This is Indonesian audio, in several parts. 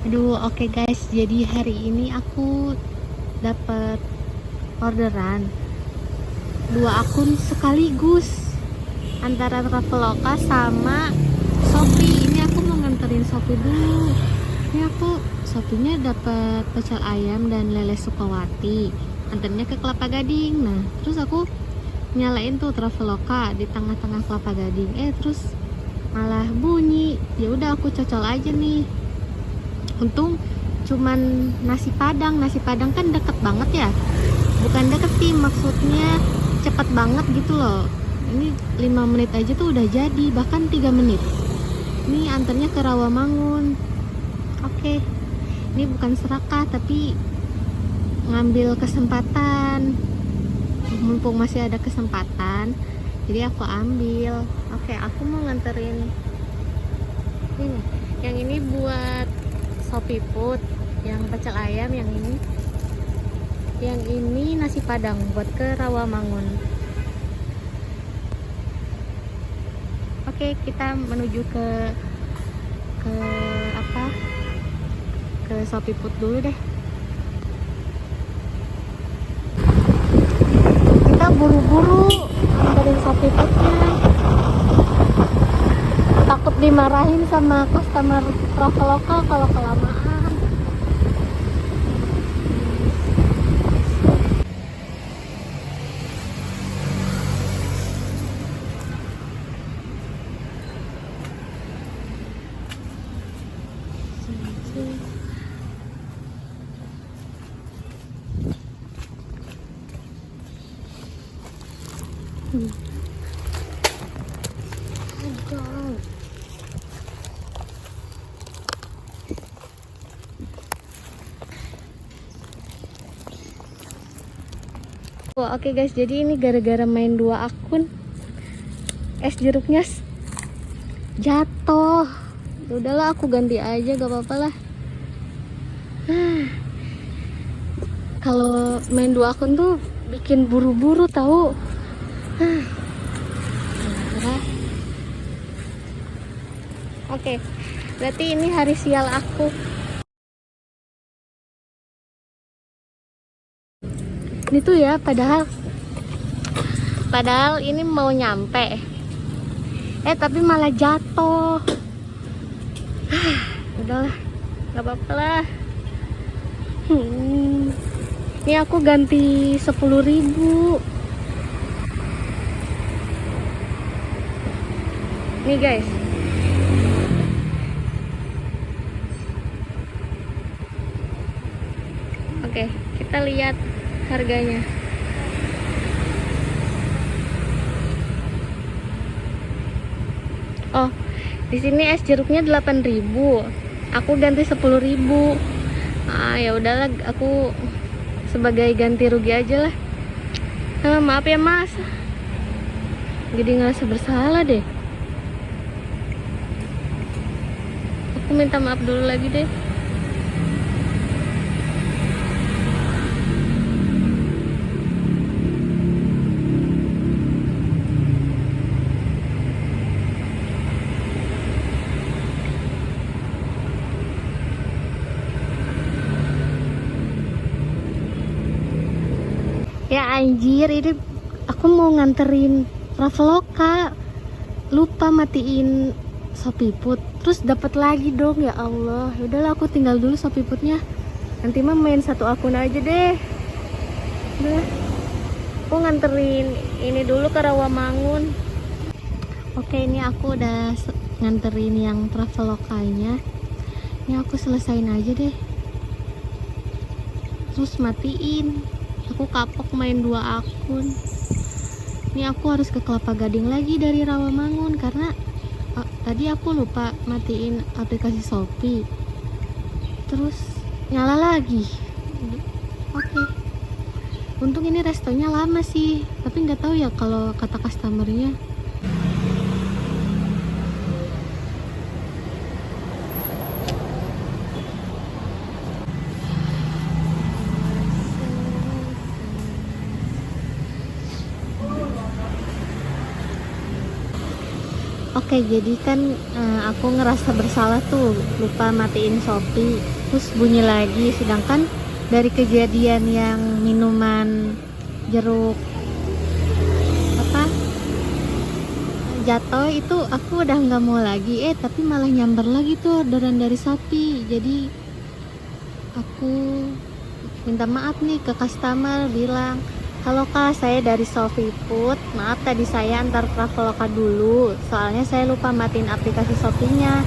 Aduh, oke guys. Jadi hari ini aku dapat orderan 2 akun sekaligus antara Traveloka sama Shopee. Ini aku mau nganterin Shopee dulu. Ini aku Shopee-nya dapat pecel ayam dan lele Sukawati. Antarnya ke Kelapa Gading. Nah, terus aku nyalain tuh Traveloka di tengah-tengah Kelapa Gading. Terus malah bunyi. Ya udah aku cocol aja nih. Untung cuman nasi padang kan deket banget ya, bukan deket sih, maksudnya cepet banget gitu loh. Ini 5 menit aja tuh udah jadi, bahkan 3 menit. Ini antarnya ke Rawamangun. Oke, ini bukan serakah tapi ngambil kesempatan, mumpung masih ada kesempatan, jadi aku ambil. Oke, aku mau nganterin ini. Yang ini buat Shopee Food, yang pecel ayam, yang ini nasi padang buat ke Rawamangun. Oke, kita menuju ke apa? Ke Shopee Food dulu deh. Kita buru-buru nganterin Shopee Foodnya. Takut dimarahin sama customer Traveloka kalau kelamaan. Oke guys, jadi ini gara-gara main 2 akun, es jeruknya jatuh. Ya udahlah, aku ganti aja, gak apa-apa lah. Kalau main 2 akun tuh bikin buru-buru tahu. Oke, berarti ini hari sial aku. Ini tuh ya, padahal ini mau nyampe, tapi malah jatuh. Udahlah, nggak apa-apa lah. Ini aku ganti 10.000. Nih guys, oke, kita lihat harganya. Oh, di sini es jeruknya 8.000. Aku ganti 10.000. Ya udahlah, aku sebagai ganti rugi aja lah. Maaf ya mas, jadi ngerasa bersalah deh. Aku minta maaf dulu lagi deh. Ya anjir, ini aku mau nganterin Traveloka, lupa matiin Shopee Food, terus dapat lagi dong. Ya Allah, udahlah aku tinggal dulu Shopee Foodnya. Nanti mah main 1 akun aja deh. Udah, aku nganterin ini dulu ke Rawamangun. Oke, ini aku udah nganterin yang Travelokanya. Ini aku selesain aja deh, terus matiin. Aku kapok main 2 akun. Ini aku harus ke Kelapa Gading lagi dari Rawamangun karena tadi aku lupa matiin aplikasi Shopee, terus nyala lagi. Oke, untung ini restonya lama sih, tapi nggak tahu ya kalau kata customernya. Oke, jadi kan aku ngerasa bersalah tuh, lupa matiin Shopee, terus bunyi lagi. Sedangkan dari kejadian yang minuman jeruk apa jatuh itu, aku udah nggak mau lagi, tapi malah nyamber lagi tuh orderan dari Shopee. Jadi aku minta maaf nih ke customer, bilang, halo kak, saya dari Shopee Food, maaf tadi saya antar Traveloka dulu, soalnya saya lupa matiin aplikasi Shopee-nya.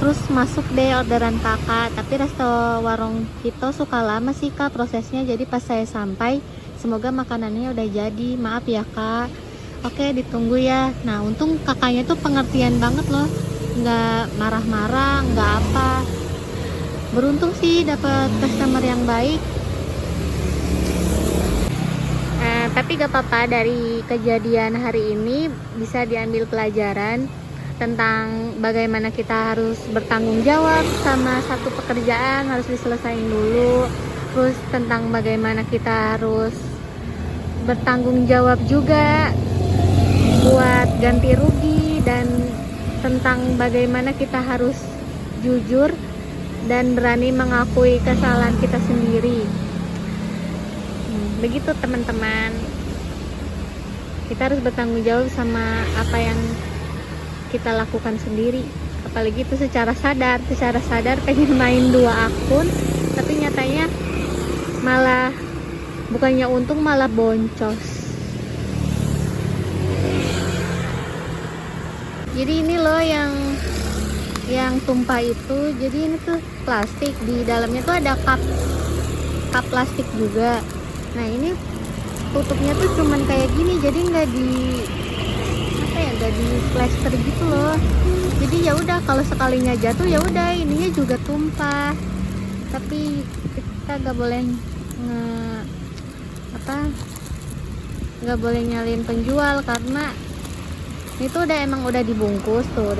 Terus masuk deh orderan kakak, tapi resto warung Hito suka lama sih kak prosesnya, jadi pas saya sampai semoga makanannya udah jadi, maaf ya kak. Oke, ditunggu ya. Nah, untung kakaknya tuh pengertian banget loh, nggak marah-marah, nggak apa. Beruntung sih dapat customer yang baik. Tapi gak apa-apa, dari kejadian hari ini bisa diambil pelajaran tentang bagaimana kita harus bertanggung jawab sama satu pekerjaan, harus diselesain dulu. Terus tentang bagaimana kita harus bertanggung jawab juga buat ganti rugi, dan tentang bagaimana kita harus jujur dan berani mengakui kesalahan kita sendiri. Begitu teman-teman, kita harus bertanggung jawab sama apa yang kita lakukan sendiri, apalagi itu secara sadar pengen main 2 akun, tapi nyatanya malah bukannya untung malah boncos. Jadi ini loh yang tumpah itu, jadi ini tuh plastik, di dalamnya tuh ada cup plastik juga. Nah, ini tutupnya tuh cuman kayak gini, jadi nggak di plester gitu loh. Jadi ya udah, kalau sekalinya jatuh ya udah, ininya juga tumpah. Tapi kita nggak boleh nggak boleh nyalin penjual, karena itu udah dibungkus tuh,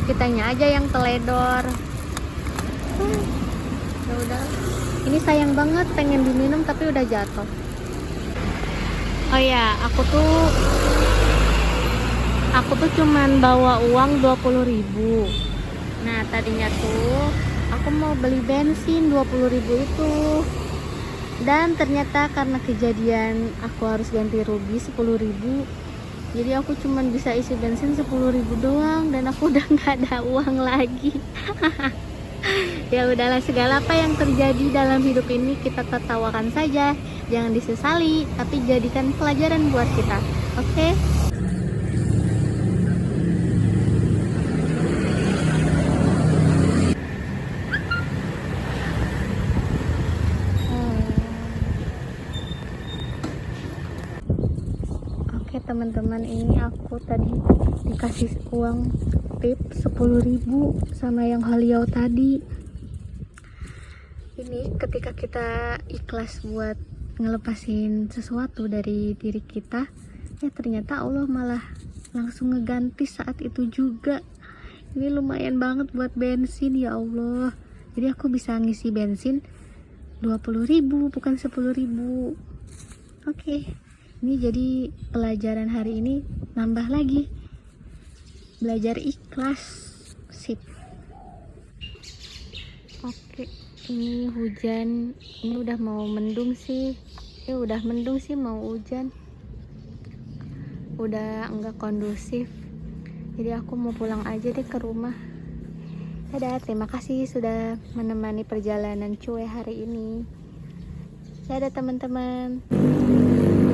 kitanya aja yang teledor. Ya udah, ini sayang banget, pengen diminum tapi udah jatuh. Oh ya, aku tuh cuman bawa uang 20.000. Nah, tadinya tuh aku mau beli bensin 20.000 itu, dan ternyata karena kejadian aku harus ganti rugi 10.000, jadi aku cuman bisa isi bensin 10.000 doang, dan aku udah nggak ada uang lagi. Ya udahlah, segala apa yang terjadi dalam hidup ini kita tertawakan saja, jangan disesali, tapi jadikan pelajaran buat kita. Oke? Oke teman-teman, ini aku tadi dikasih uang tip 10.000 sama yang Haliau tadi. Ini ketika kita ikhlas buat ngelepasin sesuatu dari diri kita, ya ternyata Allah malah langsung ngeganti saat itu juga. Ini lumayan banget buat bensin, ya Allah. Jadi aku bisa ngisi bensin 20.000 bukan 10.000. Oke, ini jadi pelajaran hari ini, nambah lagi, belajar ikhlas. Sip. Oke, ini hujan, ini udah mau mendung sih. Udah mendung sih, mau hujan. Udah enggak kondusif. Jadi aku mau pulang aja deh ke rumah. Dadah, terima kasih sudah menemani perjalanan cuy hari ini. Dadah teman-teman.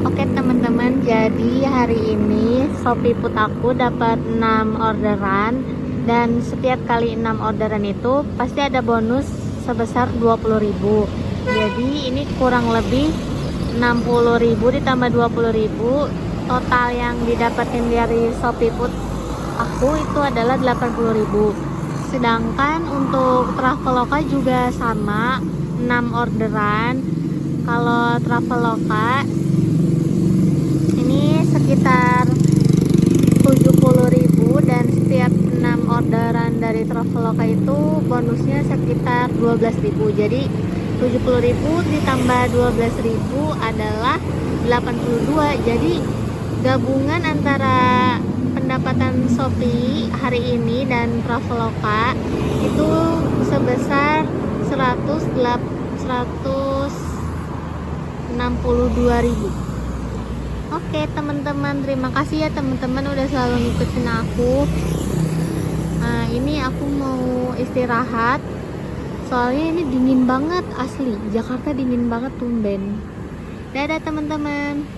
Oke teman-teman, jadi hari ini Shopee Food aku dapat 6 orderan, dan setiap kali 6 orderan itu pasti ada bonus sebesar 20.000. Jadi ini kurang lebih 60.000 ditambah 20.000, total yang didapatin dari Shopee Food aku itu adalah 80.000. Sedangkan untuk Traveloka juga sama, 6 orderan. Kalau Traveloka ini sekitar 70.000, dan setiap 6 orderan dari Traveloka itu bonusnya sekitar 12.000. Jadi 70.000 ditambah 12.000 adalah 82. Jadi gabungan antara pendapatan Shopee hari ini dan Traveloka itu sebesar 162.000. Oke teman-teman, terima kasih ya teman-teman udah selalu ngikutin aku. Nah, ini aku mau istirahat. Soalnya ini dingin banget asli. Jakarta dingin banget tumben. Dadah teman-teman.